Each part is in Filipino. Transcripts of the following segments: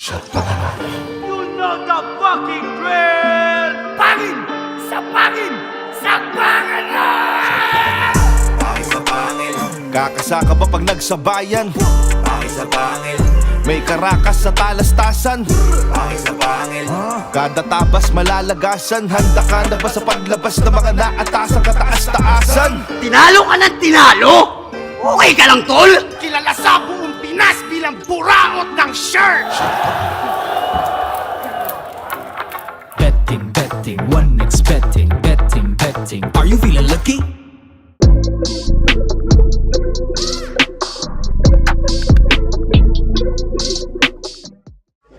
You know the fucking drill! Pangin! Sa pangin! Sa pangin na! Pangil sa pangil, Kakasaka ba pag nagsabayan? pangil sa pangil, May karakas sa talastasan. pangil sa pangil, Kada tabas malalagasan. Handa ka na ba sa paglabas ng mga naatasan kataas-taasan? Tinalo ka ng tinalo? Okay ka lang, tol? Kilala sa buong Pinas bilang buraot ng shirt! Betting, betting, one expecting, betting, betting. Are you feeling lucky?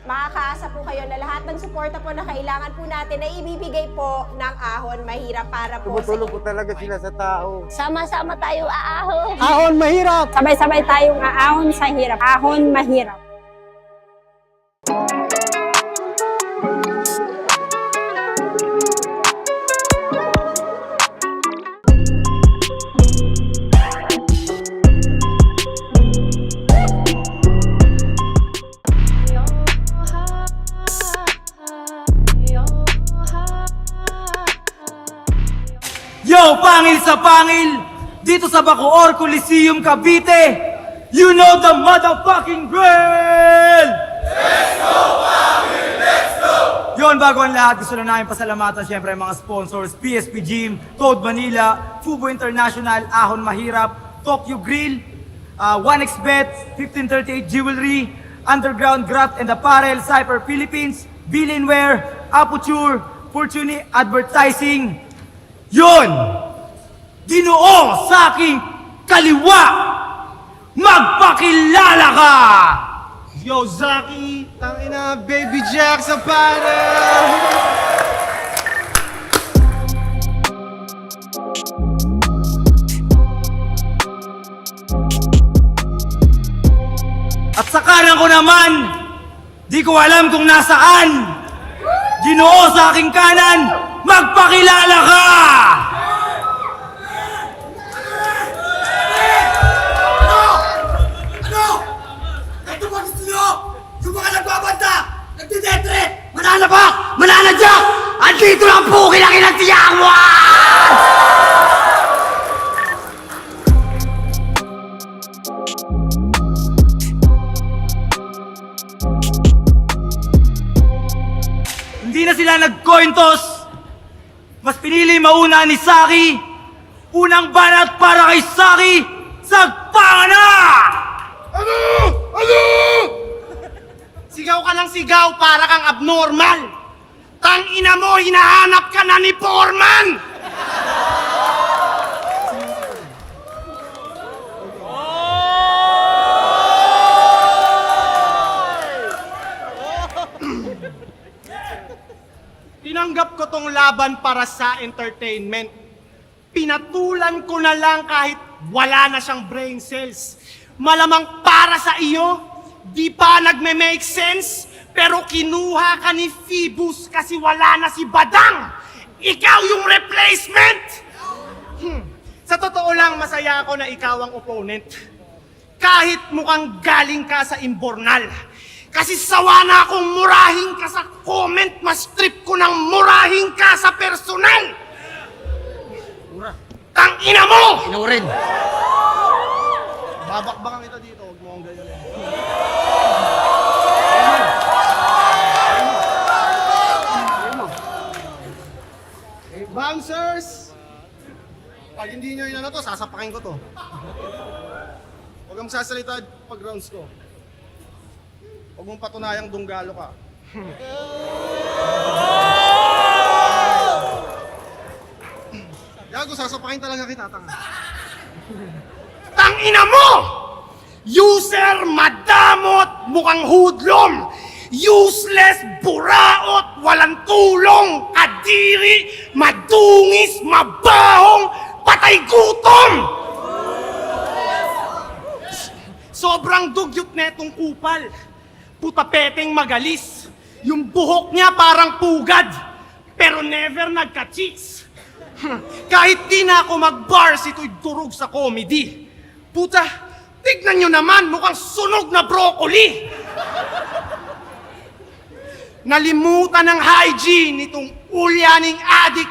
Makakaasa po kayo na lahat ng suporta po na kailangan po natin ay ibibigay po ng Ahon Mahirap para po Tumutulong po talaga sila sa tao. Sama-sama tayo aahon. Ahon mahirap! Sabay-sabay tayong aahon sa hirap. Ahon mahirap. Yo, pangil sa pangil! Dito sa Bacoor Coliseum, Cavite! You know the motherfucking drill! Let's go, pangil! Let's go! Yon, bago ang lahat, gusto na namin pasalamatan syempre ang mga sponsors, PSP Gym, Toad Manila, Fubo International, Ahon Mahirap, Tokyo Grill, 1xBet, 1538 Jewelry, Underground Graft and Apparel, Cypher Philippines, Billinware, Aputure, Fortuny Advertising. Yun! Ginoo sa aking kaliwa! Magpakilala ka! Yo, Zaki! Tangina, Baby Jack sa panel! At sa kanan ko naman, di ko alam kung nasaan. Ginoo sa aking kanan, magpakilala ka! Ano? Ito ba gusto nyo? Yung mga nagbabanta, nagtidetre, mananabak, mananadyak, andito lang po kilakilang tiyak mo! Hindi na sila nag-coin toss. Mas pinili mauna ni Saki. Unang banat para kay Saki. Sagpa na! Ano? Ano? Sigaw ka ng sigaw para kang abnormal! Tangina mo, hinahanap ka na ni Foreman! Tinanggap ko tong laban para sa entertainment. Pinatulan ko na lang kahit wala na siyang brain cells. Malamang para sa iyo, di pa nagme-make sense, pero kinuha ka ni Phoebus kasi wala na si Badang. Ikaw yung replacement! Sa totoo lang, masaya ako na ikaw ang opponent. Kahit mukhang galing ka sa imbornal. Kasi sawa na akong murahin ka sa comment, mas trip ko ng murahin ka sa personal! Tangina mo! Inurin. Babakbakan kita dito, huwag mo akong ganyan. Bouncers! Pag hindi nyo yun to, sasapakin ko to. Huwag kang sasalita pag rounds ko. Huwag mong patunayang dunggalo ka. Gago, sasapakin talaga kita, tanga. Tangina mo! User, madamot, mukhang hudlom! Useless, buraot, walang tulong, kadiri, madungis, mabahong, patay gutom! Sobrang dugyot netong kupal. Putapeteng magalis. Yung buhok niya parang pugad. Pero never nagka-cheeks. Kahit di na ako mag-bars, ito'y durog sa comedy. Puta, tignan nyo naman, mukhang sunog na broccoli. Nalimutan ng hygiene nitong ulyaning adik.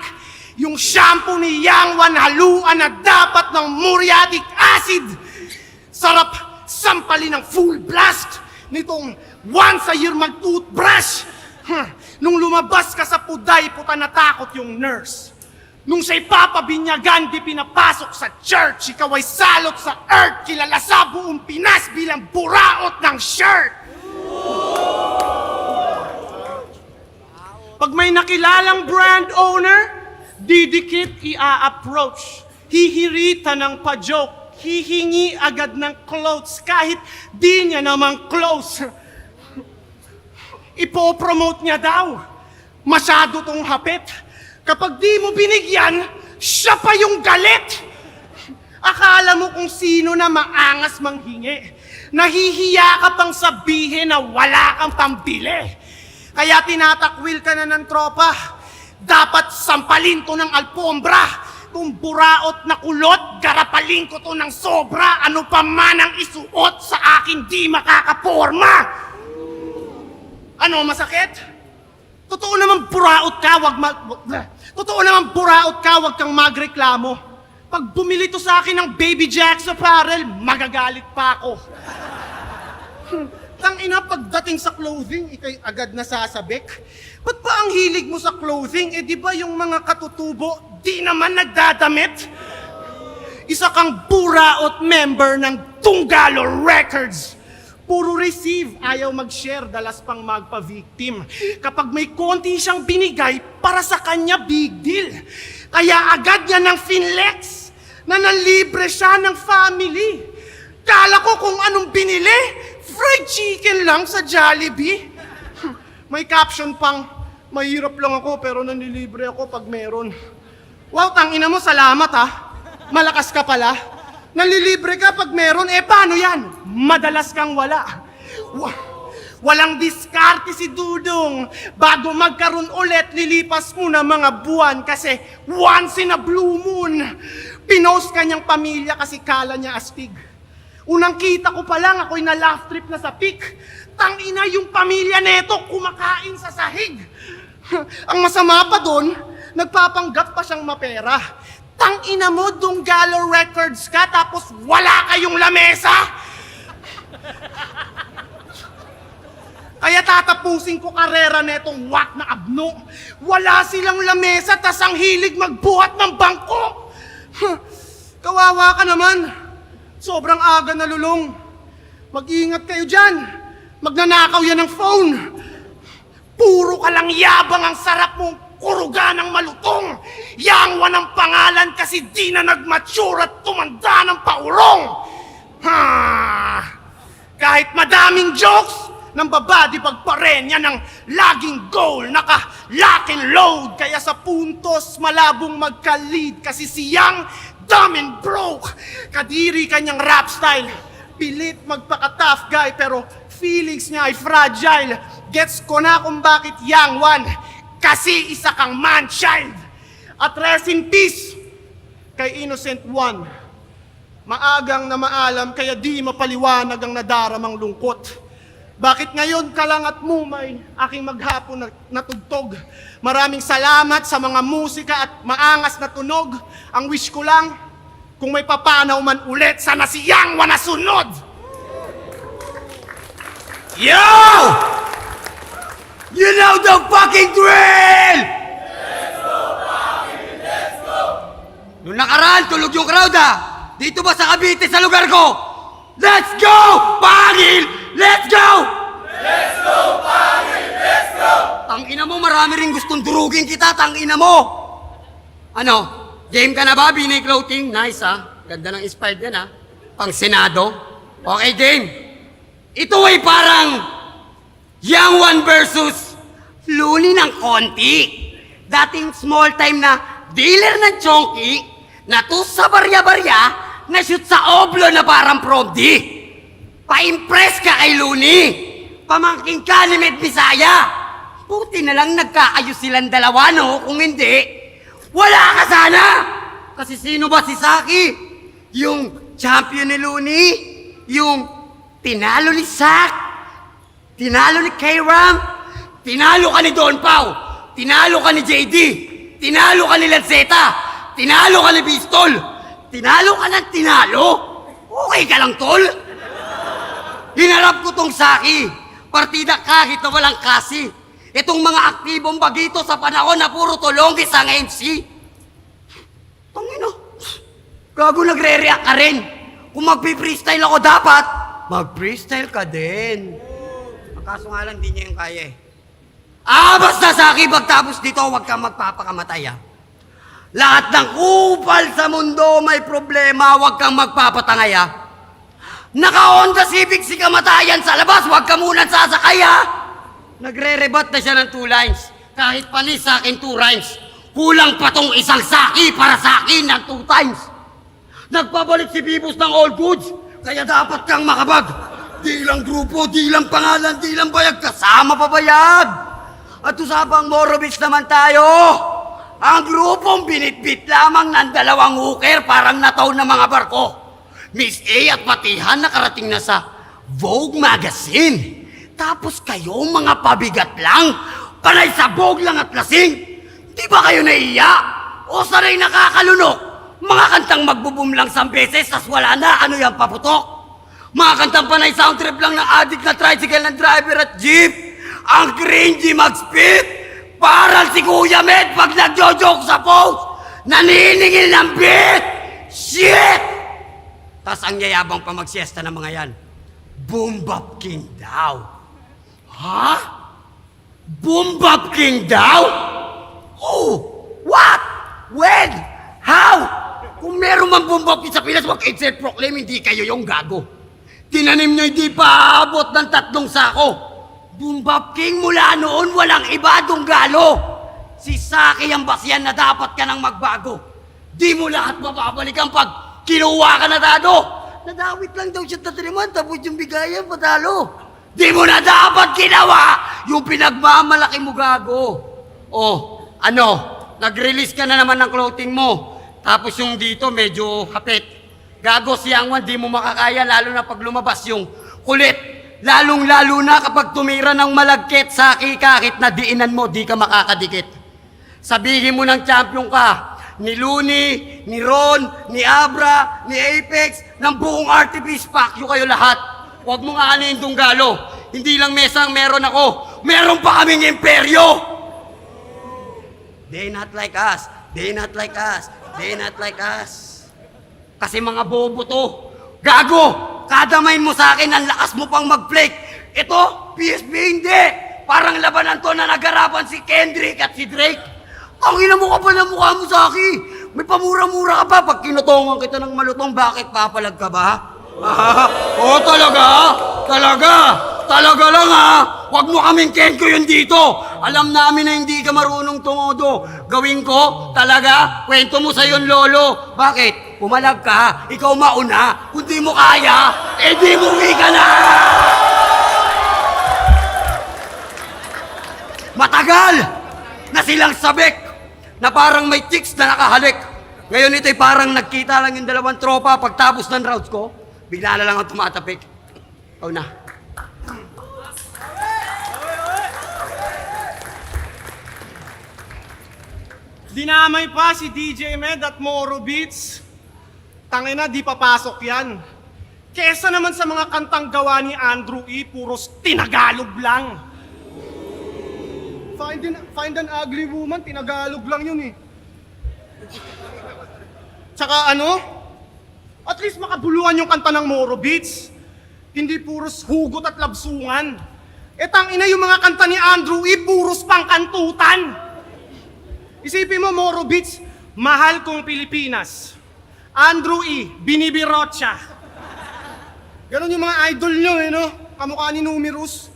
Yung shampoo ni Yang Wan haluan na dapat ng muriatic acid. Sarap sampalin ng full blast nitong once a year mag-toothbrush. Nung lumabas ka sa puday, puta natakot yung nurse. Nung siya'y papabinyagan, di pinapasok sa church, ikaw ay salot sa earth, kilala sa buong Pinas bilang buraot ng shirt. Pag may nakilalang brand owner, didikit i-approach. Hihirita ng pa-joke, hihingi agad ng clothes kahit di niya namang close. Ipopromote niya daw. Masyado tong hapit. Kapag di mo binigyan, siya pa yung galit. Akala mo kung sino na maangas manghingi. Nahihiya ka pang sabihin na wala kang pambili. Kaya tinatakwil ka na ng tropa. Dapat sampalin to ng alpombra. Kung buraot na kulot, garapalin ko to ng sobra. Ano pa man ang isuot sa akin di makakaporma. Ano, masakit? Totoo naman buraot ka, wag kang magreklamo. Pag bumili to sa akin ng Baby Jack's apparel, magagalit pa ako. Tangina, pagdating sa clothing, ikay agad nasasabik. Ba't pa ang hilig mo sa clothing? Eh di ba yung mga katutubo, di naman nagdadamit? Isa kang buraot member ng Tunggalo Records. Puro receive, ayaw mag-share, dalas pang magpa-victim. Kapag may konti siyang binigay, para sa kanya big deal. Kaya agad niya ng finlex na nanlibre siya ng family. Kala ko kung anong binili, fried chicken lang sa Jollibee. May caption pang, mahirap lang ako pero nanlilibre ako pag meron. Wow, tangina mo, salamat ha. Malakas ka pala. Nanlilibre ka pag meron, eh paano yan? Madalas kang wala. Walang diskarte si Dudong. Bago magkaroon ulit, lilipas muna mga buwan kasi once in a blue moon. Pinost kanyang pamilya kasi kala niya astig. Unang kita ko pa lang, ako'y na laugh trip na sa peak. Tangina yung pamilya neto, kumakain sa sahig. Ang masama pa doon, nagpapanggap pa siyang mapera. Tangina mo, Tunggalo Records ka, tapos wala kayong lamesa? Kaya tatapusin ko karera netong wak na abno. Wala silang lamesa, tas ang hilig magbuhat ng bangko. Kawawa ka naman. Sobrang aga na lulong. Mag-iingat kayo dyan. Magnanakaw yan ng phone. Puro ka lang yabang, ang sarap mong kuruga ng malutong. Yang Wan ang pangalan kasi di na nag-mature at tumanda ng paurong. Kahit madaming jokes, ng babadi pagparenya ng laging goal, naka-lock and load. Kaya sa puntos, malabong magka-lead kasi siyang dumb and broke. Kadiri kanyang rap style. Pilit magpaka-tough guy pero feelings niya ay fragile. Gets ko na kung bakit Yang Wan, kasi isa kang man-child. At rest in peace kay Innocent One. Maagang na maalam kaya di mapaliwanag ang nadaramang lungkot. Bakit ngayon ka lang at mumay aking maghapon na tugtog? Maraming salamat sa mga musika at maangas na tunog. Ang wish ko lang, kung may papanaw man ulit, sana si Yang Wan na sunod! Yo! You know the fucking drill! Nung nakaraan, tulog yung crowd ah! Dito ba sa Cavite sa lugar ko? Let's go! Pangil! Let's go! Let's go, Pangil! Let's go! Tangina mo, marami rin gustong durugin kita, tangina mo! Ano? Game ka na ba, Binay Clothing? Nice ah. Ganda ng inspired yan ah. Pang Senado. Okay, game. Ito ay parang Yang Wan versus Luni ng konti. Dating small time na dealer ng chonky na to sa barya-barya na shoot sa oblo na parang prom D. Pa-impress ka kay Luni. Pamangking ka ni Med Bisaya. Buti na lang nagkaayos silang dalawa, no? Kung hindi, wala ka sana! Kasi sino ba si Saki? Yung champion ni Luni? Yung tinalo ni Sak? Tinalo ni K-Ram? Tinalo ka ni Don Pao. Tinalo ka ni JD. Tinalo ka ni Lanceta. Tinalo ka ni Pistol. Tinalo ka ng tinalo. Okay ka lang, tol? Hinarap ko tong Saki. Partida kahit na walang kasi. Itong mga aktibong bagito sa panahon na puro tulongis ang MC. Tangino. Gago, nagre-react ka rin. Kung magpi-freestyle ako dapat, mag-freestyle ka din. Kaso nga lang, di niya yung kaya eh. Basta Saki, pagtapos dito, huwag kang magpapakamatay ah. Lahat ng kupal sa mundo may problema, huwag kang magpapatangay ah. Naka-Honda Civic si kamatayan sa labas, huwag ka muna sasakay ah. Nagre-rebat na siya ng 2 lines. Kahit panis sa akin 2 rhymes. Kulang pa tong isang Saki para sa akin ng 2 times. Nagpabalik si Bibos ng all goods, kaya dapat kang makabag. Di lang grupo, di lang pangalan, di lang bayag, kasama pa bayag. At usapang Morobits naman tayo. Ang grupong binitbit lamang ng 2 hooker parang nataw na mga barko. Miss A at Patihan nakarating na sa Vogue Magazine. Tapos kayo mga pabigat lang, panay sa Vogue lang at lasing. Di ba kayo naiya? O sanay nakakalunok? Mga kantang magbo-boom lang 1 beses, tas wala na, ano yung paputok? Mga kantang panay sound trip lang ng addict na tricycle ng driver at jeep. Ang cringy mag-spit, parang si Kuya Med pag nagjo-joke sa post, naniningil ng beat. Shit! Tas ang yayabang pa magsiesta ng mga yan, Boom Bap King daw. Ha? Boom Bap King daw? Who? What? When? How? Kung meron man Boom Bap King sa Pinas, mag-self-proclaim, hindi kayo yung gago. Tinanim nyo hindi pa aabot ng 3 sako. Boom Bap King mula noon, walang iba Dunggalo. Si Saki ang basyan na dapat ka nang magbago. Di mo lahat mababalikan pag kinuha ka na dado. Nadawit lang daw siya tataliman, tapos yung bigayan patalo. Di mo na dapat ginawa yung pinagmamalaki mo gago. Oh, ano, nag-release ka na naman ng clothing mo. Tapos yung dito medyo hapit. Gago si Angwan, di mo makakaya lalo na pag lumabas yung kulit. Lalong-lalo na kapag tumira ng malagkit, Saki, kahit na diinan mo, di ka makakadikit. Sabihin mo ng champion ka, ni Looney, ni Ron, ni Abra, ni Apex, ng buong RTP, fuck you kayo lahat. Huwag mo nga anin Dunggalo. Hindi lang mesang meron ako, meron pa kaming imperyo. They not like us, they not like us, they not like us. Kasi mga bobo to. Gago! Kadamain mo sa akin, ang lakas mo pang mag-flake. Ito, PSP hindi. Parang labanan to na nagarapan si Kendrick at si Drake. Ang ina mo ka pa na mukha mo sa akin. May pamura-mura ka pa. Pag kinutongan kita ng malutong, bakit papalag ka ba? Oo, talaga? Talaga? Talaga lang ha? Huwag mo kaming kenko yun dito. Alam namin na hindi ka marunong tumodo. Gawin ko, talaga, kwento mo sa yung lolo. Bakit? Pumalag ka, ikaw mauna. Kung di mo kaya, di muwi ka na! Matagal na silang sabik na parang may chicks na nakahalik. Ngayon ito'y parang nagkita lang yung 2 tropa pagtapos ng rounds ko. Bigla na lang ang tumatapik. Ikaw na. Dinamay pa si DJ Med at Moro Beats. Tangina, di papasok yan. Kesa naman sa mga kantang gawa ni Andrew E, puros tinagalog lang. Find an ugly woman, tinagalog lang yun eh. Tsaka ano? At least makabuluhan yung kanta ng Moro Beats. Hindi puros hugot at labsungan. Tangina yung mga kanta ni Andrew E, puros pangkantutan. Isipin mo, Moro Beats, mahal kong Pilipinas. Andrew E, binibirot siya. Ganon yung mga idol nyo, eh, no? Kamukha ni Numerous.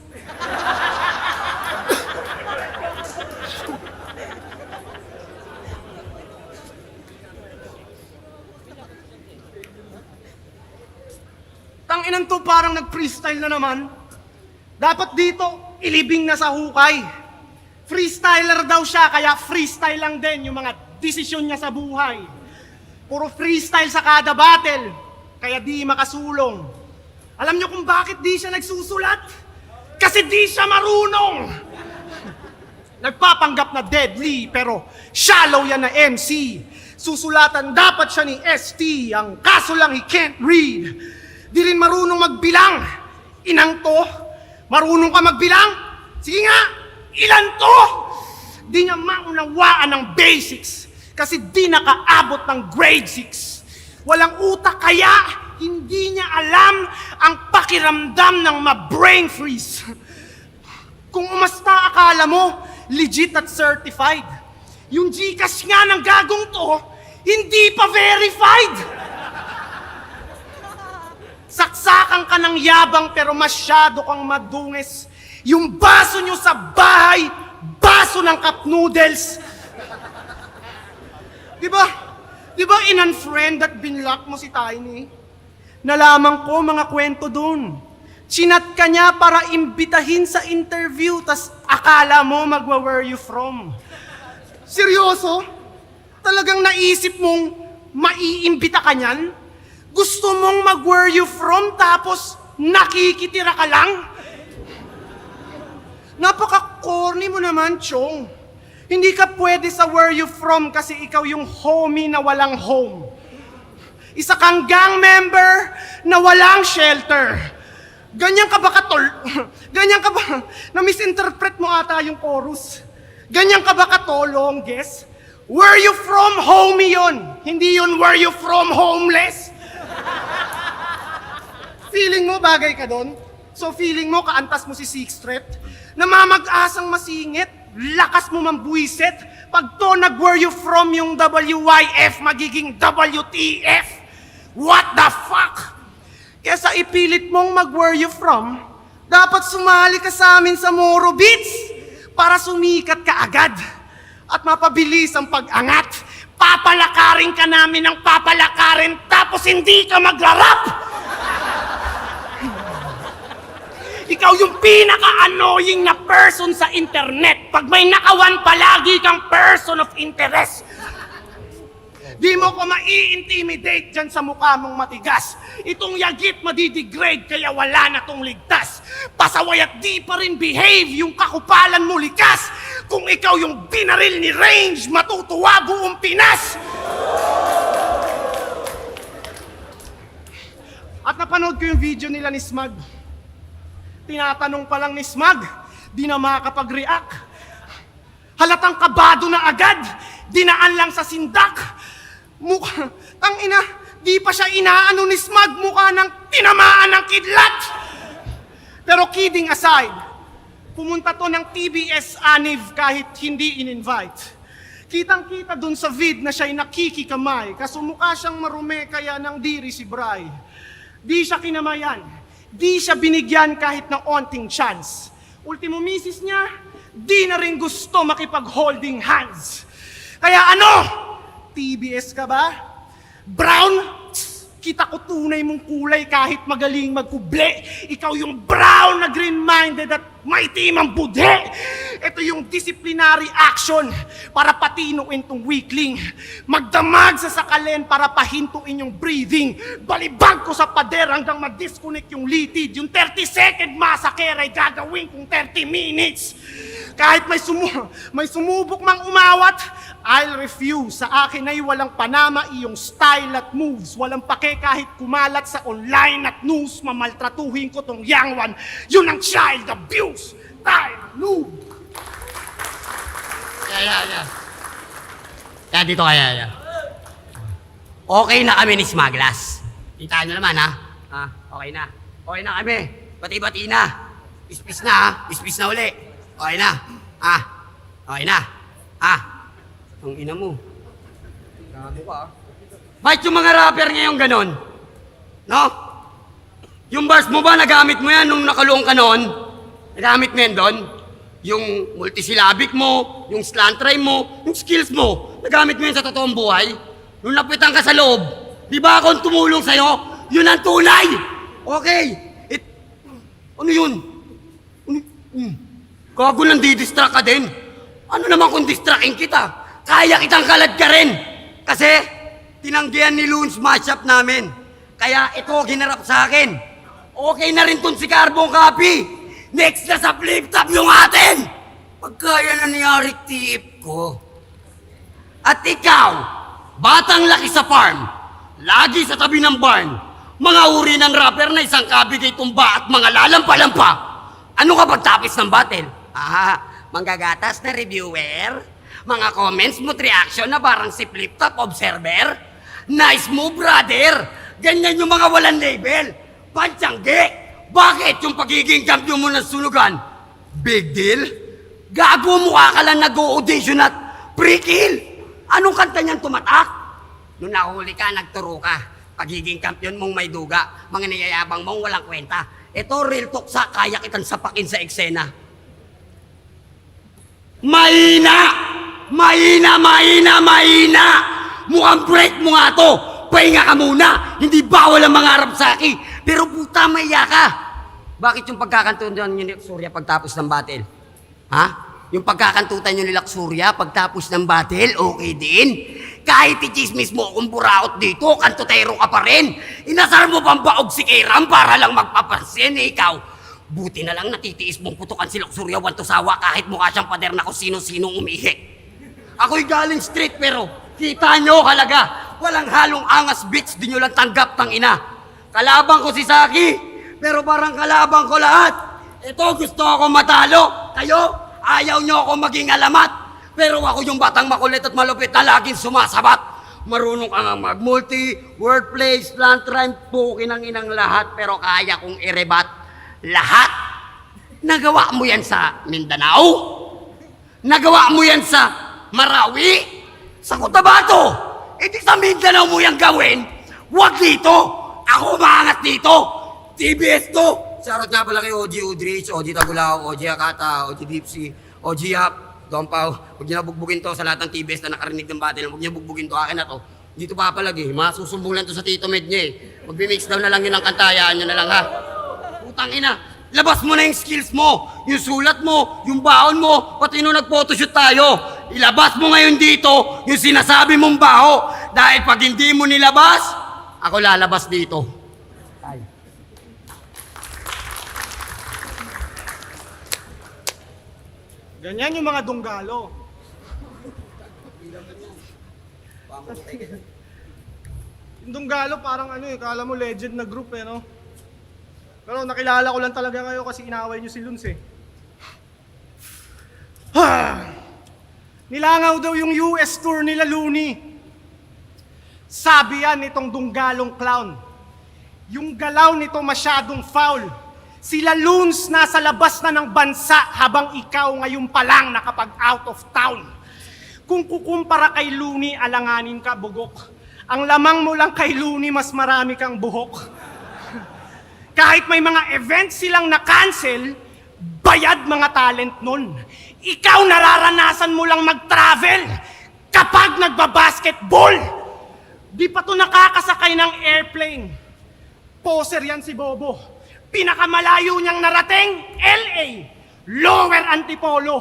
Tanginan to, parang nag-freestyle na naman. Dapat dito, ilibing na sa hukay. Freestyler daw siya, kaya freestyle lang din yung mga desisyon niya sa buhay. Puro freestyle sa kada battle, kaya di makasulong. Alam niyo kung bakit di siya nagsusulat? Kasi di siya marunong! Nagpapanggap na deadly, pero shallow yan na MC. Susulatan dapat siya ni ST, ang kaso lang he can't read. Di rin marunong magbilang. Inang to, marunong ka magbilang? Sige nga, ilan to? Di niya maunawaan ng basics kasi di nakaabot ng grade 6. Walang utak kaya hindi niya alam ang pakiramdam ng ma-brain freeze. Kung umasta akala mo, legit at certified. Yung Gcash nga ng gagong to, hindi pa verified. Saksakan ka ng yabang pero masyado kang madungis. Yung baso nyo sa bahay, baso ng cup noodles. Diba in-unfriend at binlock mo si Tiny? Nalaman ko mga kwento dun. Chinat ka niya para imbitahin sa interview, tas akala mo where you from. Seryoso? Talagang naisip mong maiimbita ka niyan? Gusto mong where you from tapos nakikitira ka lang? Napaka-corny mo naman, Chong. Hindi ka pwede sa where you from kasi ikaw yung homie na walang home. Isa kang gang member na walang shelter. Ganyan ka ba ganyan ka ba, na-misinterpret mo ata yung chorus? Ganyan ka ba katolong, guess? Where you from, homie yun. Hindi yun where you from, homeless. Feeling mo bagay ka doon? So feeling mo kaantas mo si Sixth Threat? Namamag-asang masingit, lakas mo mambuisit. Pag to where you from yung WYF, magiging WTF. What the fuck? Kesa ipilit mong where you from, dapat sumali ka sa amin sa Moro Beats para sumikat ka agad at mapabilis ang pag-angat. Papalakarin ka namin ng papalakarin tapos hindi ka magra-rap! Ikaw yung pinaka-annoying na person sa internet pag may nakawan palagi kang person of interest. Di mo ko mai-intimidate dyan sa mukha mong matigas. Itong yagit madidegrade kaya wala na tong ligtas. Pasaway at di pa rin behave yung kakupalan mo likas. Kung ikaw yung binaril ni Range, matutuwa buong Pinas. At napanood ko yung video nila ni Smag. Tinatanong pa lang ni Smag, di na makakapag-react. Halatang kabado na agad, dinaan lang sa sindak. Mukha, tangina, di pa siya inaano ni Smag, mukha ng tinamaan ng kidlat. Pero kidding aside, pumunta to ng TBS Aniv kahit hindi in-invite. Kitang-kita dun sa vid na siya'y nakikikamay, kaso mukha siyang marume kaya nang diri si Bray. Di siya kinamayan, di siya binigyan kahit ng onting chance. Ultimo misis niya, di na rin gusto makipag-holding hands. Kaya ano? TBS ka ba? Brown? Kita ko tunay mong kulay kahit magaling magkuble. Ikaw yung brown na green-minded at may timang budhe. Ito yung disciplinary action para patinuin tong weakling. Magdamag sa sakalin para pahintuin yung breathing. Balibag ko sa pader hanggang mag-disconnect yung litid. Yung 30-second massacre ay gagawin kong 30 minutes. Kahit may sumubok mang umawat, I'll refuse. Sa akin ay walang panama iyong style at moves. Walang pake kahit kumalat sa online at news. Mamaltratuhin ko tong young one. Yun ang child abuse. Tayo, noob. Kaya dito kaya. Okay na kami ni Smaglas. Kita nyo naman ha? Okay na. Okay na kami. Bati-bati na. Ispis na ha? Ispis na uli. Okay na. Okay na. Ang ina mo. Gago ka. Bakit yung mga rapper ngayon ganon? No? Yung bars mo ba, nagamit mo yan nung nakaluong ka noon? Nagamit mo yan doon? Yung multisyllabic mo, yung slant rhyme mo, yung skills mo, nagamit mo yan sa totoong buhay? Nung napitan ka sa loob, di ba akong tumulong sa'yo? Yun ang tunay! Okay! Ano yun? Gago lang di-distract ka din. Ano naman kung distracting kita? Kaya kitang kalad ka rin. Kasi, tinanggihan ni Loons matchup namin. Kaya ito, ginarap sa akin. Okay na rin tun si Carbon Copy. Next na sa flip top yung atin! Pagkaya nangyari tip ko. At ikaw, batang laki sa farm, lagi sa tabi ng barn, mga uri ng rapper na isang kabigay tumba at mga lalampa-lampa. Ano ka pagtapos ng battle? Manggagatas na reviewer? Mga comments mo't reaction na parang si Flip Top Observer? Nice move, brother! Ganyan yung mga walang label. Pantsangge! Bakit yung pagiging champion mo ng sunugan? Big deal? Gago, mukha ka lang nag-audition at pre-kill! Anong kanta niyan tumatak? Nung nahuli ka, nagturo ka. Pagiging kampiyon mong may duga, mga niyayabang mong walang kwenta. Ito, real talk sa kaya kitang sapakin sa eksena. Mahina! Mahina, mahina, mahina! Mukhang break mo nga to! Pahinga ka muna! Hindi bawal ang mga Arab saki! Pero puta, maiya ka! Bakit yung pagkakantuan nyo ni Surya pagtapos ng battle? Ha? Yung pagkakantutan nyo ni Laksurya pagtapos ng battle, okay din? Kahit i-chismis mo kung buraot dito, kantutero ka pa rin. Inasar mo pang baog si Kairam para lang magpapansin, ikaw. Buti na lang natitiis mong putukan si Laksurya Wantosawa kahit mukha siyang pader na kung sino-sinong umihi. Ako'y galing street pero kita nyo halaga. Walang halong angas bitch, di nyo lang tanggap tang ina. Kalabang ko si Saki, pero parang kalabang ko lahat. Ito gusto ako matalo. Kayo? Ayaw nyo ako maging alamat. Pero ako yung batang makulit at malupit na laging sumasabat. Marunong ka nga mag-multi, wordplay, slant rhyme, pukin ang inang lahat. Pero kaya kong irebat lahat. Nagawa mo yan sa Mindanao? Nagawa mo yan sa Marawi? Sa Cotabato? E di sa Mindanao mo yan gawin? Huwag dito! Ako maangat dito! TBS to! Shoutout nga pala kay OG Udrich, OG Tagulao, OG Akata, OG Dipsy, OG Yap, Dompaw. Huwag niyo na bugbugin to sa lahat ng TBS na nakarinig ng battle. Huwag niyo bugbugin to, akin na to. Dito papalag eh, masusumbong lang to sa Tito Med niya eh. Magbi-mix down na lang yun ang kantayaan niyo na lang ha. Putang ina, labas mo na yung skills mo, yung sulat mo, yung baon mo, pati nung nag-photoshoot tayo. Ilabas mo ngayon dito yung sinasabi mong baho. Dahil pag hindi mo nilabas, ako lalabas dito. Ganyan yung mga dunggalo. Yung dunggalo parang ano eh, kala mo legend na group eh, no? Pero nakilala ko lang talaga kayo kasi inaway nyo si Luns eh. Nilangaw daw yung US tour nila Looney. Sabi yan nitong dunggalong clown. Yung galaw nito masyadong foul. Sila Loons nasa labas na ng bansa habang ikaw ngayon pa lang nakapag out of town. Kung kukumpara kay Looney, alanganin ka bugok. Ang lamang mo lang kay Looney, mas marami kang buhok. Kahit may mga events silang na-cancel, bayad mga talent nun. Ikaw nararanasan mo lang mag-travel kapag nagbabasketball. Di pa to nakakasakay ng airplane. Poser yan si Bobo. Pinakamalayo niyang narating, LA, Lower Antipolo.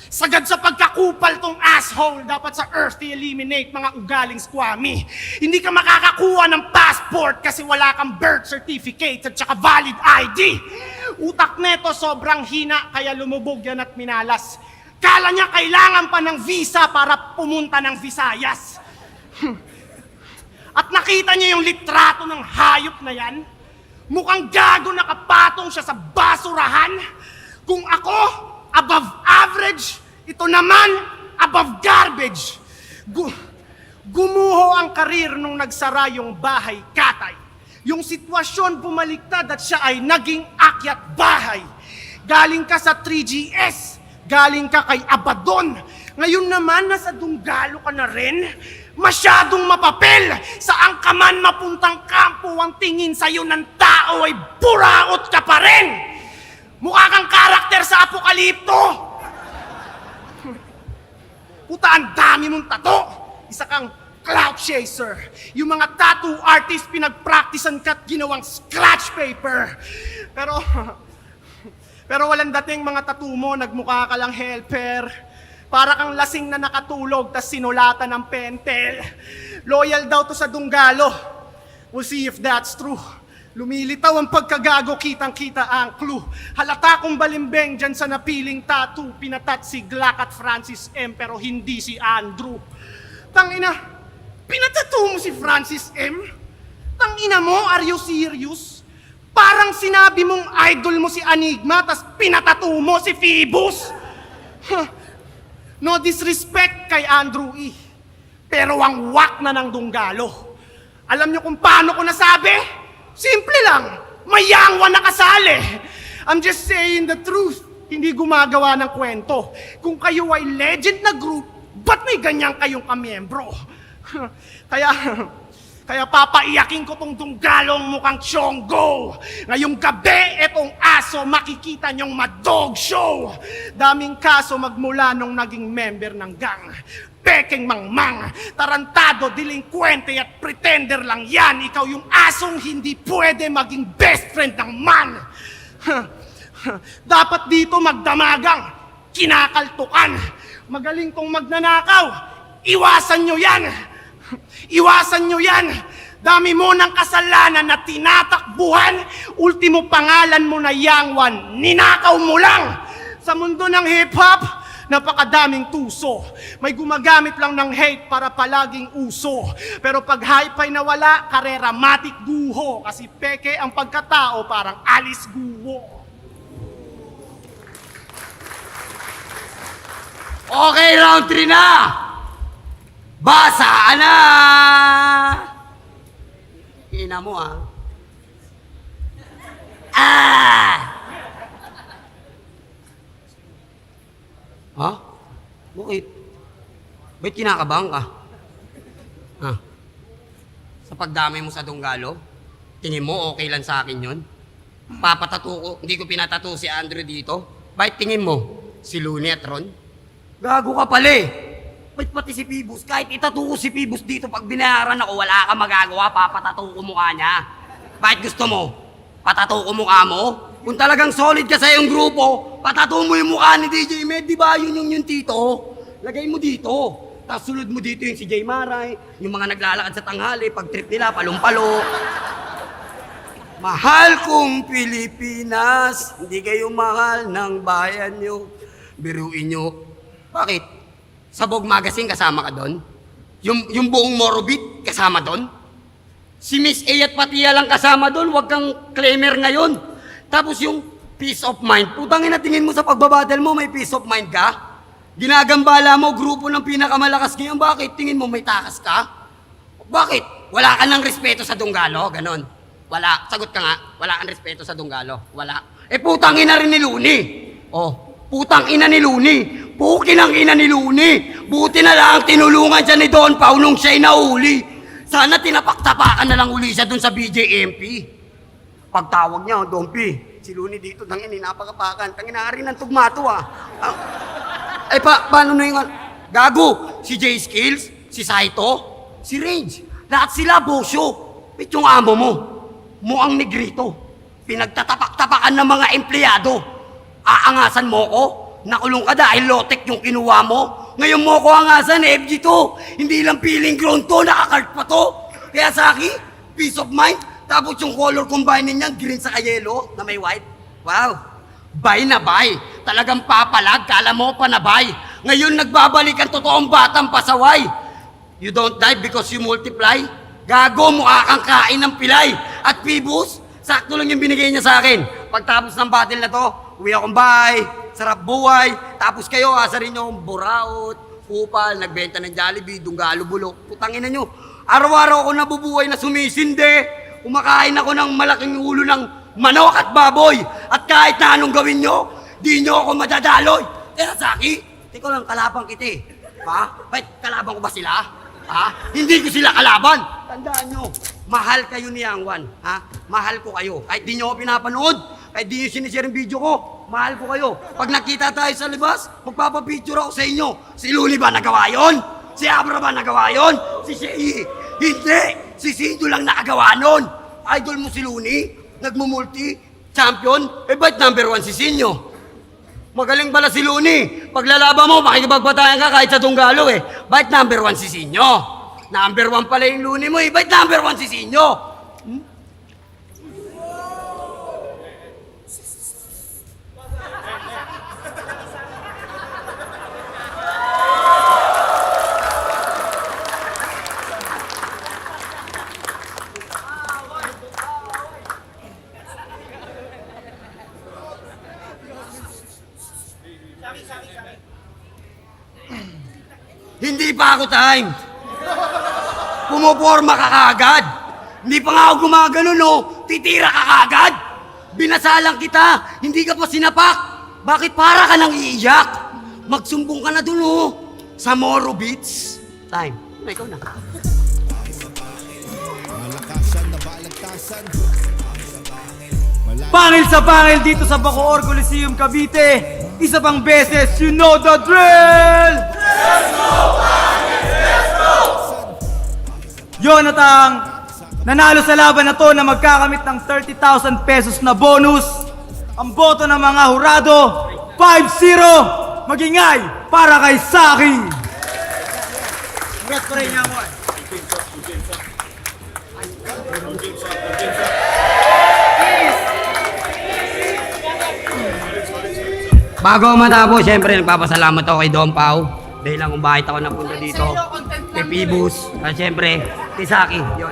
Sagad sa pagkakupal tong asshole, dapat sa earth i-eliminate mga ugaling squammy. Hindi ka makakakuha ng passport kasi wala kang birth certificate at saka valid ID. Utak neto sobrang hina kaya lumubog yan at minalas. Kala niya kailangan pa ng visa para pumunta ng Visayas. At nakita niya yung litrato ng hayop na yan? Mukhang gago nakapatong siya sa basurahan. Kung ako, above average, ito naman, above garbage. Gumuho ang karir nung nagsara yung bahay katay. Yung sitwasyon bumaliktad at siya ay naging akyat bahay. Galing ka sa 3GS, galing ka kay Abaddon. Ngayon naman, nasa Dunggalo ka na rin. Masyadong mapapel. Saan ka man mapuntang kampo, ang tingin sa'yo ng tao ay buraot ka pa rin. Mukha kang karakter sa Apokalipto. Puta, ang dami mong tato. Isa kang clout chaser. Yung mga tattoo artist pinagpracticean ka't ginawang scratch paper. Pero walang dating mga tattoo mo, nagmukha ka lang helper. Para kang lasing na nakatulog tas sinulatan ng pentel. Loyal daw to sa Dunggalo. We'll see if that's true. Lumilitaw ang pagkagago, kitang-kita ang clue. Halata kong balimbing dyan sa napiling tattoo. Pinatat si Glock at Francis M. pero hindi si Andrew. Tangina, pinatattoo mo si Francis M? Tangina mo, are you serious? Parang sinabi mong idol mo si Enigma tas pinatattoo mo si Phoebus. Huh. No disrespect kay Andrew E. Pero ang wak na ng Dunggalo. Alam niyo kung paano ko nasabi? Simple lang, may yangwa na kasali. I'm just saying the truth, hindi gumagawa ng kwento. Kung kayo ay legend na group, ba't may ganyan kayong kamiyembro? Kaya papaiyakin ko tong Dunggalong mukhang Chonggo. Ngayong gabi, etong aso makikita nyong ma-dog show. Daming kaso magmula nung naging member ng gang. Pekeng mangmang, tarantado, delinkwente at pretender lang yan. Ikaw yung asong hindi pwede maging best friend ng man. Dapat dito magdamagang, kinakaltukan. Magaling kong magnanakaw, iwasan nyo yan. Iwasan nyo yan. Dami mo ng kasalanan na tinatakbuhan. Ultimo pangalan mo na Yangwan, ninakaw mo lang. Sa mundo ng hip-hop, napakadaming tuso. May gumagamit lang ng hate para palaging uso. Pero pag hype ay nawala, karera matik guho. Kasi peke ang pagkatao parang Alice Guho. Okay, round 3 na! Basa na! Ina mo, ah. Ha? Bakit? Ba't kinakabahan ka? Ha? Sa pagdamay mo sa Dunggalo? Tingin mo okay lang sa akin yun? Papatato ko, hindi ko pinatato si Andrew dito? Bakit tingin mo? Si Looney at Ron? Gago ka pala eh! Ba't pati si Phoebus? Kahit itatato ko si Phoebus dito, pag binayaran ako, wala ka magagawa, papatato ko mukha niya. Bakit gusto mo? Patato ko mukha mo? Kung talagang solid ka sa iyong grupo, patato mo yung mukha ni DJ Med, di ba? Yun yung tito. Lagay mo dito. Tapos sulod mo dito yung si Jay Maray, yung mga naglalakad sa tanghali, pag trip nila, palumpalo. Mahal kong Pilipinas, hindi kayo mahal ng bayan nyo. Biruin nyo. Bakit? Sabog Magazine kasama ka doon? Yung buong Morobit kasama doon? Si Miss A at Patia lang kasama doon, wag kang claimer ngayon. Tapos yung peace of mind, putangin na tingin mo sa pagbabattle mo, may peace of mind ka? Ginagambala mo, grupo ng pinakamalakas ngayon, bakit? Tingin mo may takas ka? Bakit? Wala ka ng respeto sa Dunggalo? Ganon. Wala. Sagot ka nga, wala kang respeto sa Dunggalo. Wala. Eh putangin na rin ni Looney. Oh, putang ina ni Looney. Pukin ang ina ni Looney. Buti na lang tinulungan siya ni Don Pao nung siya'y nahuli. Sana tinapaktapakan na lang uli siya dun sa BJMP. Pagtawag niya, Don P, si Looney dito, tangin, napakapakan. Tangin na rin ang tugmato, ah. Paano na yung... Gago, si J Skills, si Saito, si Range. Lahat sila, bosyo. Bit yung amo mo. Muang negrito. Pinagtatapak-tapakan ng mga empleyado. Aangasan mo ko? Nakulong ka dahil lotek yung kinuha mo. Ngayon mo ko angasan, FG to. Hindi lang feeling ground to, nakakart pa to. Kaya sa akin, peace of mind. Tapos yung color combining niyan, green sa yellow na may white. Wow. Bay na bay. Talagang papalag, kala mo pa na bay. Ngayon nagbabalik ang totoong batang pasaway. You don't die because you multiply. Gago, mukha kang kain ng pilay. At Phoebus, sakto lang yung binigay niya sa akin. Pagtapos ng battle na to, uwi akong bahay, sarap buhay, tapos kayo asarin nyo buraot, kupal, nagbenta ng Jollibee, Dunggalo, bulok. Putangin na nyo, araw-araw ako nabubuhay na sumisinde, kumakain ako ng malaking ulo ng manok at baboy, at kahit na anong gawin nyo, di nyo ako madadaloy. Saki, teko lang, kalabang kita eh. Ha? Ba't kalabang ko ba sila? Ha? Hindi ko sila kalaban. Tandaan nyo, mahal kayo ni Yangwan. Ha? Mahal ko kayo. Kahit di nyo ako pinapanood, kahit di nyo sinishare yung video ko, mahal ko kayo. Pag nakita tayo sa libas, magpapapicture ako sa inyo. Si Looney ba nagawa yun? Si Abra ba nagawa yun? Si Shei? Hindi! Si Sindo lang nakagawa nun. Idol mo si Looney? Nagmumulti? Champion? Eh ba't number 1 si Sinyo? Magaling pala si Looney. Pag lalaban mo, makikipagbatayan ka kahit sa Dunggalo eh. Ba't number 1 si Sinyo? Number 1 pala yung Looney mo eh. Ba't number 1 si Sinyo? Hindi pa ako time. Pumoporma ka kagad. Hindi pa nga ako gumagano, no? Titira ka kagad. Binasalang kita. Hindi ka pa sinapak. Bakit para ka nang iiyak? Magsumbong ka na dun, oh. Sa Moro Beach. Time. Ikaw na. Malakasan na balagtasan. Pangil sa pangil dito sa Bacoor Coliseum, Cavite. Isa pang beses, you know the drill! Jonathan, nanalo sa laban na to na magkakamit ng 30,000 pesos na bonus. Ang boto ng mga hurado, 5-0. Magingay para kay Saki. Congrats pa rin niya mo. Bago ako matapos, syempre nagpapasalamat ako kay Don Pao. Dahil lang kung bakit ako napunta dito. Kay Pibus. At syempre, kay Saki. Yun.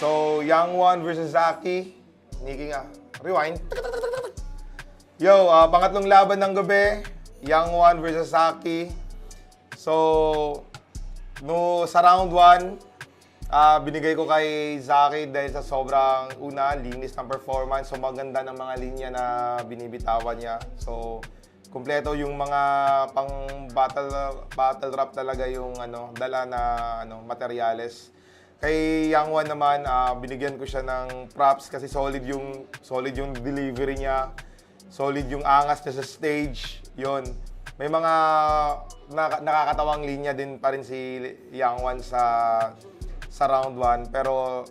So, Young One versus Zaki. Niki nga. Rewind. Yo, pangatlong laban ng gabi. Young One versus Zaki. So, sa round 1, binigay ko kay Zaki dahil sa sobrang linis ng performance. So, maganda ng mga linya na binibitawan niya. So, kumpleto yung mga pang battle rap talaga yung dala na materyales. Kay Young One naman, binigyan ko siya ng props kasi solid yung delivery niya. Solid yung angas niya sa stage. Yon. May mga nakakatawang linya din pa rin si Young One sa round 1, pero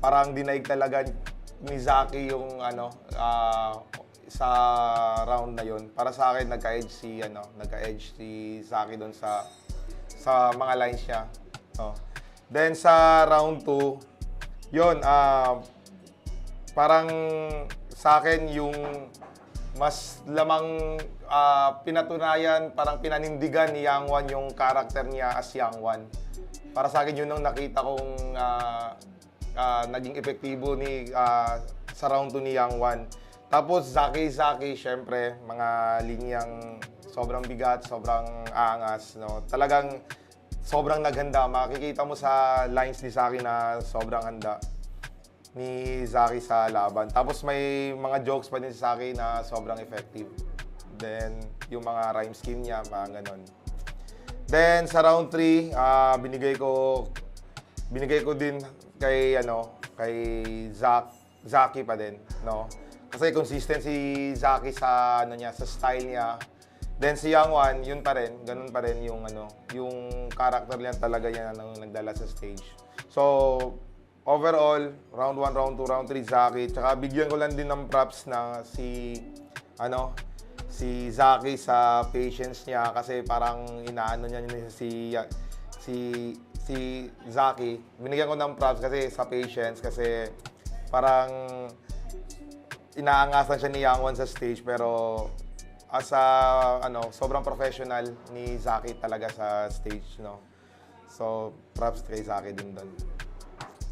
parang dinaig talaga ni Zaki yung sa round na yon. Para sa akin nagka-edge si Zaki doon sa mga lines niya. No. Then sa round 2, yon, parang sa akin yung mas lamang pinatunayan, parang pinanindigan ni Young One yung karakter niya as Young One. Para sa akin yun ang nakita kong naging epektibo sa round 2 ni Young One. Tapos Zaki, syempre, mga linyang sobrang bigat, sobrang angas, no? Talagang sobrang naghanda. Makikita mo sa lines ni Zaki na sobrang handa ni Zaki sa laban. Tapos may mga jokes pa din si Zaki na sobrang effective. Then, yung mga rhyme scheme niya, mga ganon. Then, sa round 3, binigay ko din kay Zaki pa din, no? Kasi consistent si Zaki sa sa style niya. Then si Young One, yun pa rin, ganun pa rin yung yung character niya talaga yan nagdala sa stage. So, overall, round 1, round 2, round 3 Zaki. Tsaka bigyan ko lang din ng props na si Zaki sa patience niya kasi parang inaano niya si Zaki. Binigyan ko ng props kasi sa patience kasi parang inaangasan siya ni Young One sa stage pero sobrang professional ni Zaki talaga sa stage, no. So, props kay Zaki din doon.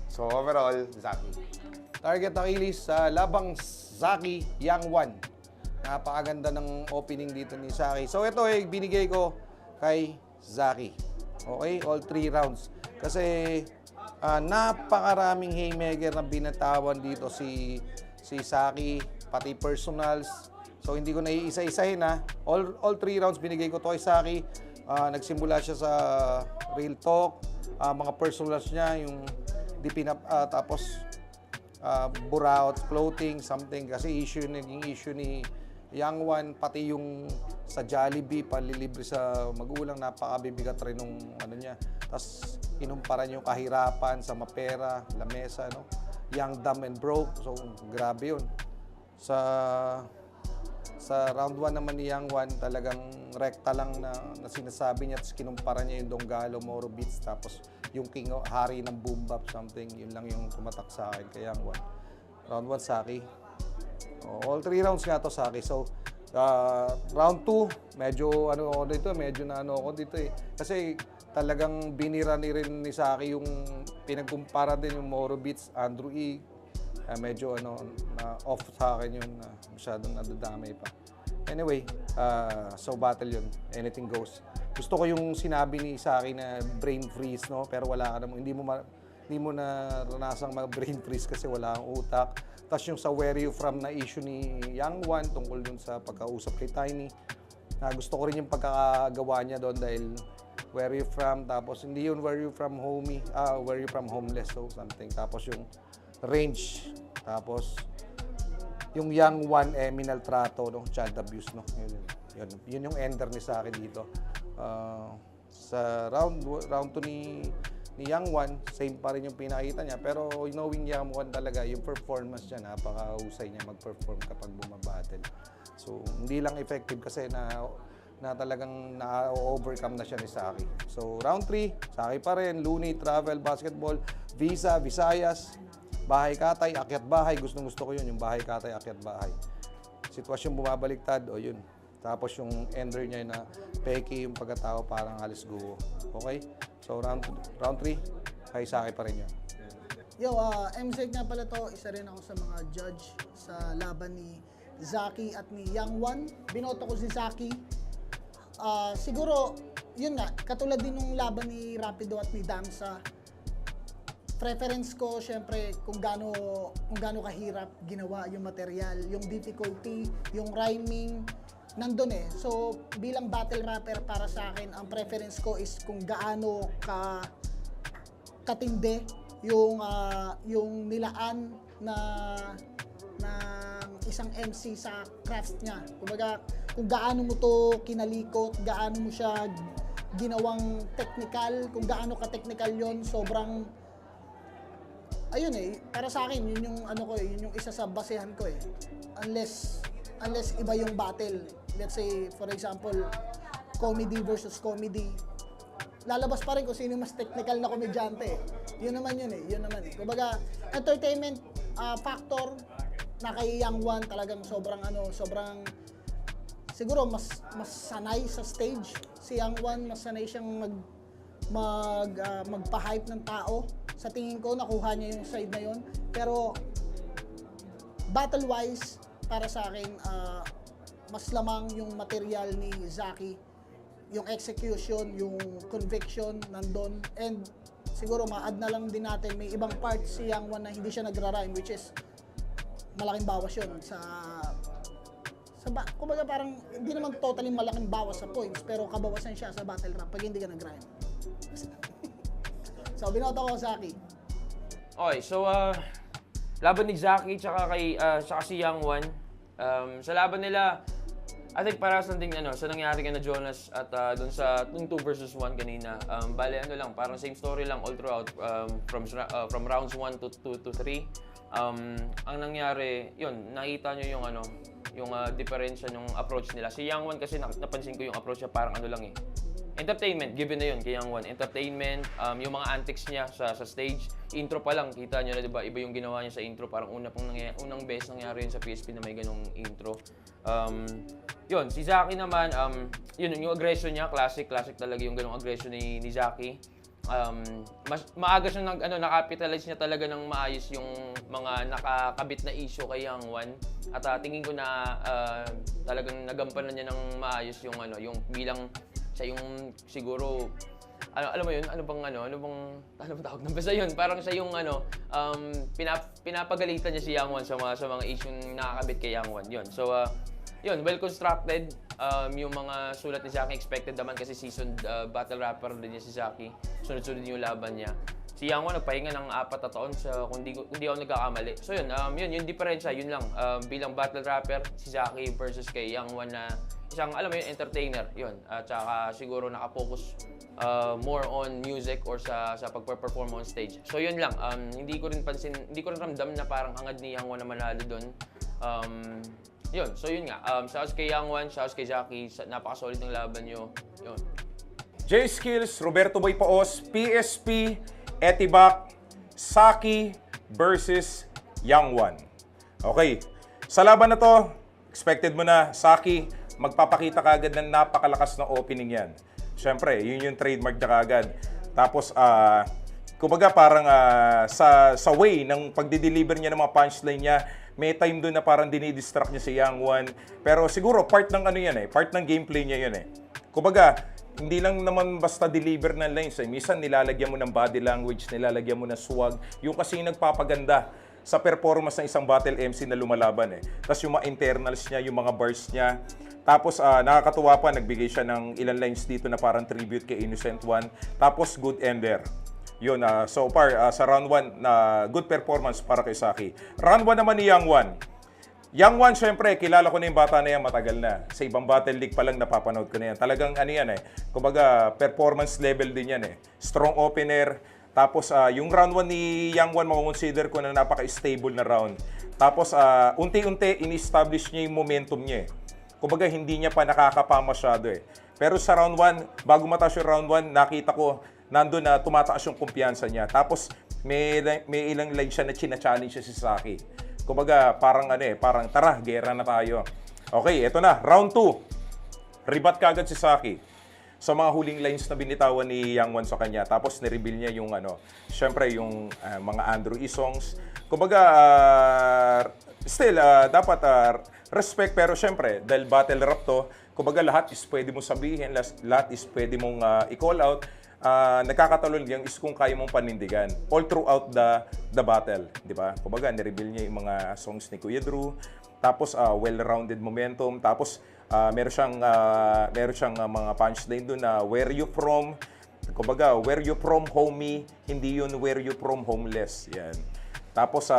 So, overall, Zaki. Target Achilles sa labang Zaki, Young One. Napakaganda ng opening dito ni Zaki. So, ito binigay ko kay Zaki. Okay? All 3 rounds. Kasi, napakaraming haymaker na binatawan dito si Zaki, pati personals. So, hindi ko na iisa-isahin All 3 rounds binigay ko to kay Zaki. Nagsimula siya sa real talk, mga personals niya, yung tapos buraot, floating, something. Kasi naging issue ni Young One, pati yung sa Jollibee, palilibre sa magulang, napakabibigat rin nung niya. Tapos, inumparan yung kahirapan sa mapera, lamesa, no? Young, dumb, and broke. So, grabe yun. Sa round 1 naman ni Young One, talagang rekta lang na sinasabi niya, tapos kinumpara niya yung Donggalo, Moro Beats, tapos yung king, hari ng boom bap, something. Yun lang yung tumatak sa akin kay Young One. Round 1, Zaki. All 3 rounds nga to, Zaki. So, Round 2, medyo ano ako dito, medyo na ano ako dito eh. Kasi talagang binira ni rin ni Saki yung pinagkumpara din yung Moro Beats, Andrew E. Medyo ano, off sa akin yun, masyadong nadadamay pa. Anyway, so battle yun. Anything goes. Gusto ko yung sinabi ni Saki na brain freeze, no? Pero wala ka naman, hindi mo naranasang mag-brain freeze kasi wala kang utak. Tapos yung sa Where You From na issue ni Young One tungkol dun sa pagkausap kay Tiny. Gusto ko rin yung pagkakagawa niya doon dahil Where You From, tapos hindi yun Where You From Homie, Where You From Homeless, so something. Tapos yung range, tapos yung Young One, minaltrato, no? Child abuse, no? Yun yung ender ni Saki dito. Sa round 2 ni Young One, same pa rin yung pinakita niya. Pero knowing Young One talaga, yung performance niya, napakahusay niya mag-perform kapag bumabattle. So, hindi lang effective kasi na talagang na-overcome na siya ni Saki. So, round 3, Saki pa rin, Looney, Travel, Basketball, Visa, Visayas, Bahay Katay, Akyat Bahay. Gusto ko yun, yung Bahay Katay, Akyat Bahay. Sitwasyon bumabaliktad, o yun. Tapos yung ender niya na peki yung pagkatao parang alis guho. Okay? So round 3, kay Saki pa rin yun. Yo, MSEC nga pala to, isa rin ako sa mga judge sa laban ni Zaki at ni Young One. Binoto ko si Zaki. Siguro, yun nga, katulad din ng laban ni Rapido at ni Damsa. Preference ko, syempre, kung gaano kahirap ginawa yung material, yung difficulty, yung rhyming, nandun eh. So, bilang battle rapper para sa akin, ang preference ko is kung gaano katindi yung nilaan ng isang MC sa craft niya. Kumbaga, kung gaano mo to kinalikot, gaano mo siya ginawang technical, kung gaano ka-technical yon, sobrang ayun eh, para sa akin, yun yung ano ko eh, yun yung isa sa basehan ko eh. Unless iba yung battle. Let's say, for example, comedy versus comedy. Lalabas pa rin kung sino mas technical na komedyante eh. Yun naman eh. Kumbaga, entertainment factor na kay Young One talagang sobrang siguro mas sanay sa stage. Si Young One, mas sanay siyang magpa-hype ng tao. Sa tingin ko, nakuha niya yung side na yun. Pero, battle-wise, para sa akin, mas lamang yung material ni Zaki, yung execution, yung conviction, nandun. And siguro, ma-add na lang din natin, may ibang part si Young One na hindi siya nagra-rhyme, which is malaking bawas yun kumbaga parang, hindi naman totally malaking bawas sa points, pero kabawasan siya sa battle rap pag hindi ka nag-rhyme. So, binoto ko Zaki. Okay, so laban ni Zaki tsaka si Young One. Sa laban nila, I think parehas lang din sa nangyari kay na Jonas at dun sa 2 versus 1 kanina. Bale lang, parang same story lang all throughout from rounds 1 to 3. Ang nangyari, yun, nakita nyo yung diferensya ng approach nila. Si Young One kasi napansin ko yung approach niya parang lang eh. Entertainment, given na yun kay Young One. Entertainment, yung mga antics niya sa stage. Intro pa lang, kita nyo na diba, iba yung ginawa niya sa intro. Parang unang beses nangyari yun sa PSP na may ganong intro. Yun, si Zaki naman, yun yung aggression niya, classic talaga yung ganong aggression ni Zaki. Mas maaga siya nakapitalize niya talaga ng maayos yung mga nakakabit na issue kay Young One. At tingin ko na talagang nagampanan niya ng maayos yung yung bilang siya yung siguro alam mo yun, ano bang tawag na basta yun, parang siya yung pinapagalitan niya si Young One sa mga issue nakakabit kay Young One. Yun. So yun, well constructed. Yung mga sulat ni Zaki expected naman kasi seasoned battle rapper din niya si Zaki. Sunod-sunod yung laban niya. Si Young One nagpahinga ng 4 na taon kung hindi ako nagkakamali. So yun, yung diferensya, yun lang. Bilang battle rapper, si Zaki versus kay Young One na isang, alam mo yun, entertainer. Yun. At saka siguro nakapokus more on music or sa pagpe-perform on stage. So yun lang. Hindi ko rin ramdam na parang hangad ni Young One na manalo doon. Yun, so yun nga. Shouts kay Young One, shouts kay Zaki. Napaka-solid ng laban nyo. Yun. J-Skills, Roberto Boy Paos, PSP, Etibac, Saki versus Young One. Okay, sa laban na to, expected mo na, Saki, magpapakita ka agad ng napakalakas na opening yan. Siyempre, yun yung trademark niya kaagad. Tapos, kumbaga parang sa way ng pagdi-deliver niya ng mga punchline niya, may time doon na parang dinidistract niya si Yang Wan. Pero siguro, part ng ano yan part ng gameplay niya yun Kumbaga, hindi lang naman basta deliver ng lines Minsan nilalagyan mo ng body language, nilalagyan mo ng swag. Yung kasi nagpapaganda sa performance ng isang battle MC na lumalaban Tapos yung mga internals niya, yung mga bars niya. Tapos nakakatuwa pa, nagbigay siya ng ilang lines dito na parang tribute kay Innocent One. Tapos good ender. Yun, so far sa round 1, good performance para kay Saki. Round 1 naman ni Yang Wan. Yang Wan, syempre, kilala ko na yung bata na yan, matagal na. Sa ibang Battle League pa lang napapanood ko na yan. Talagang ano yan kumbaga performance level din yan Strong opener. Tapos yung round 1 ni Yang Wan, makukonsider ko na napaka-stable na round. Tapos unti-unti, in-establish niya yung momentum niya Kumbaga hindi niya pa nakakapa masyado Pero sa round 1, bago mataas yung round 1, nakita ko, nandun na tumataas yung kumpiyansa niya. Tapos may ilang line siya na china-challenge siya si Saki. Kumbaga, parang parang tara, gera na tayo. Okay, eto na, round 2. Ribat kagad si Saki sa mga huling lines na binitawan ni Yang Wan sa kanya. Tapos nireveal niya yung syempre yung mga Andrew E. songs. Kumbaga, still, dapat respect, pero syempre, dahil battle rap to, kumbaga lahat is pwede mong sabihin, lahat is pwede mong i-call out. Nagkakatalon lang is kung kaya mong panindigan all throughout the battle, di ba? Kumbaga, nireveal niya yung mga songs ni Kuya Drew, tapos well-rounded momentum, tapos meron siyang mga punchline doon na where you from, kumbaga, where you from homie, hindi yun where you from homeless. Yan. Tapos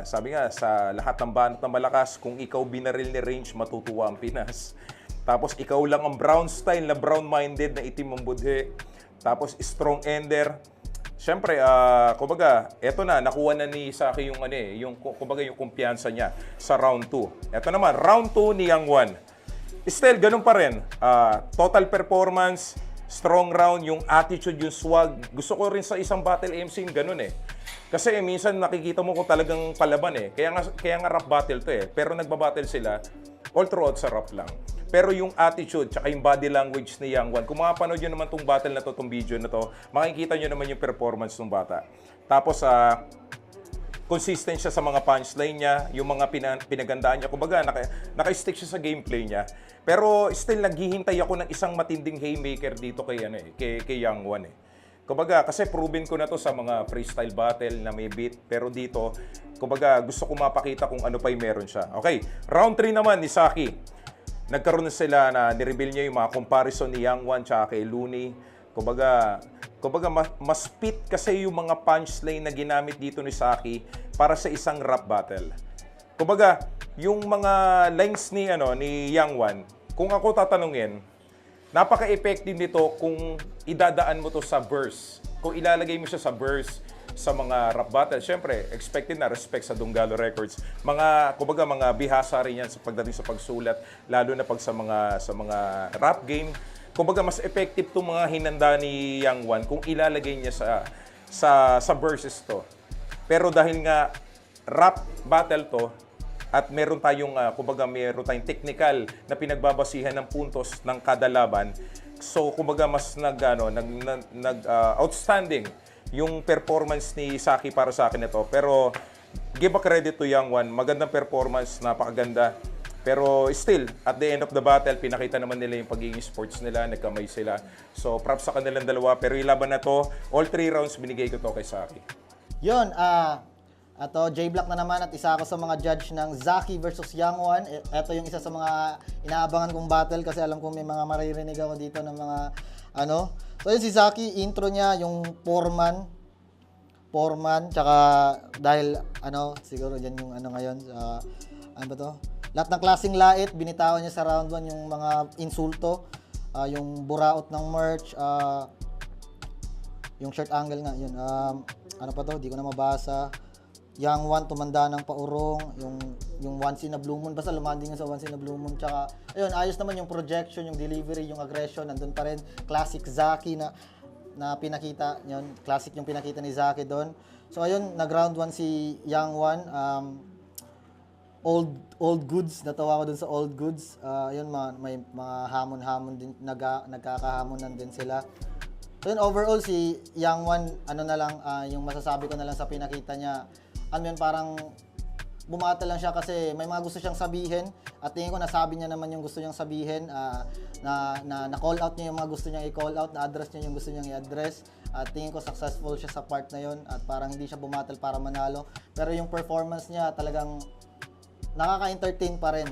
sabi nga, sa lahat ng banat na malakas, kung ikaw binaril ni Range, matutuwa ang Pinas. Tapos ikaw lang ang brown style na brown-minded na itim ang budhe. Tapos strong ender. Siyempre, kumbaga, eto na, nakuha na ni Saki yung kumbaga yung kumpiyansa niya sa round 2. Eto naman, round 2 ni Yang Wan. Still, ganun pa rin. Total performance, strong round, yung attitude, yung swag. Gusto ko rin sa isang battle MC, ganun Kasi minsan nakikita mo kung talagang palaban Kaya nga rap battle to Pero nagbabattle sila all throughout sa rap lang. Pero yung attitude, tsaka yung body language ni Yang Wan, kung makapanood nyo naman tong battle na to, tong video na to, makikita nyo naman yung performance ng bata. Tapos, consistent siya sa mga punchline niya, yung mga pinagandaan niya. Kumbaga, naka-stick siya sa gameplay niya. Pero still, naghihintay ako ng isang matinding haymaker dito kay Yang Wan Kumbaga, kasi proven ko na to sa mga freestyle battle na may beat. Pero dito, kumbaga, gusto ko mapakita kung ano pa yung meron siya. Okay, round 3 naman ni Saki. Nagkaroon na sila na nireveal niya yung mga comparison ni Yang Wan tsaka kay Looney. Kumbaga mas fit kasi yung mga punchline na ginamit dito ni Saki para sa isang rap battle. Kumbaga, yung mga lines ni Yang Wan, kung ako tatanungin, napaka-effective nito kung idadaan mo to sa verse. Kung ilalagay mo siya sa verse, sa mga rap battle, syempre, expected na respect sa Dunggalo Records. Kumbaga, mga bihasa rin yan sa pagdating sa pagsulat, lalo na pag sa mga rap game. Kumbaga, mas effective itong mga hinanda ni Yang Wan kung ilalagay niya sa verses to. Pero dahil nga rap battle to, at meron tayong technical na pinagbabasihan ng puntos ng kada laban, so kumbaga mas outstanding yung performance ni Saki para sa akin ito. Pero give a credit to Yang Wan. Magandang performance, napakaganda. Pero still, at the end of the battle, pinakita naman nila yung pagiging sports nila, nagkamay sila. So props sa kanilang dalawa. Pero yung laban na to, all 3 rounds binigay ko to kay Saki. Yun, ato, J-Block na naman at isa ako sa mga judge ng Zaki versus Yang Wan. Ito yung isa sa mga inaabangan kong battle kasi alam ko may mga maririnig ako dito ng mga So yun si Zaki, intro niya yung foreman, tsaka dahil siguro dyan yung ngayon, ano ba to? Lahat ng klaseng lait, binitawan niya sa round 1 yung mga insulto, yung buraot ng merch, yung shirt angle nga, yun. Ano pa to? Di ko na mabasa. Yang Wan tumanda ng paurong, yung Once in a Blue Moon, basta lumanding sa Once in a Blue Moon, tsaka ayun, ayos naman yung projection, yung delivery, yung aggression, nandun pa rin. Classic Zaki na pinakita, yun, classic yung pinakita ni Zaki doon. So ayun, nag round 1 si Yang Wan. old goods. Natawa ko dun sa old goods. Yun, may mga hamon-hamon din, nagkakahamonan din sila. So yun, overall, si Young One, ano na lang, yung masasabi ko na lang sa pinakita niya, yun, parang bumata lang siya kasi may mga gusto siyang sabihin at tingin ko nasabi niya naman yung gusto niyang sabihin, na call out niya yung mga gusto niyang i-call out, na-address niya yung gusto niyang i-address. At tingin ko successful siya sa part na yun at parang hindi siya bumatal para manalo. Pero yung performance niya talagang nakaka-entertain pa rin.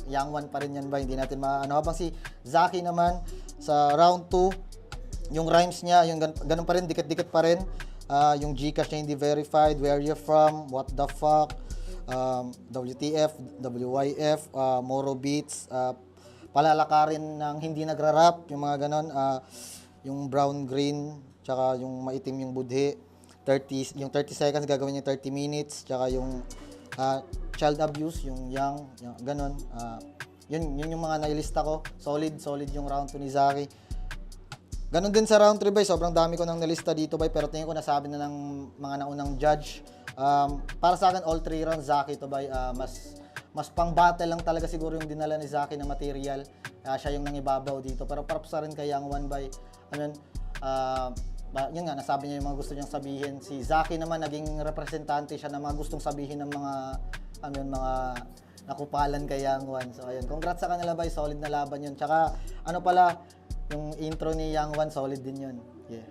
Young One pa rin yan ba? Hindi natin maano. Habang si Zaki naman sa round 2, yung rhymes niya, yung ganun pa rin, dikit-dikit pa rin. Yung Gcash niya hindi verified, where you from, what the fuck, WTF, WYF, Moro Beats, palalakarin ng hindi nagra-rap, yung mga ganon, yung brown green, tsaka yung maitim yung budhi, yung 30 seconds gagawin niya 30 minutes, tsaka yung child abuse, yung young ganon. Yun yung mga nailista ko. Solid yung round 2 ni Zaki. Ganon din sa round 3 bay, sobrang dami ko nang nalista dito bay, pero tingin ko nasabi na ng mga naunang judge. Para sa akin, all 3 rounds Zaki to bay, mas pang battle lang talaga siguro yung dinala ni Zaki na material. Siya yung nangibabaw dito, pero props sa rin kay Young One bay. Yun nga, nasabi niya yung mga gusto niyang sabihin. Si Zaki naman, naging representante siya ng mga gustong sabihin ng mga nakupalan kay Young One. So ayun, congrats sa kanila bay, solid na laban yun. Tsaka ano pala, yung intro ni Young One, solid din yun. Yeah.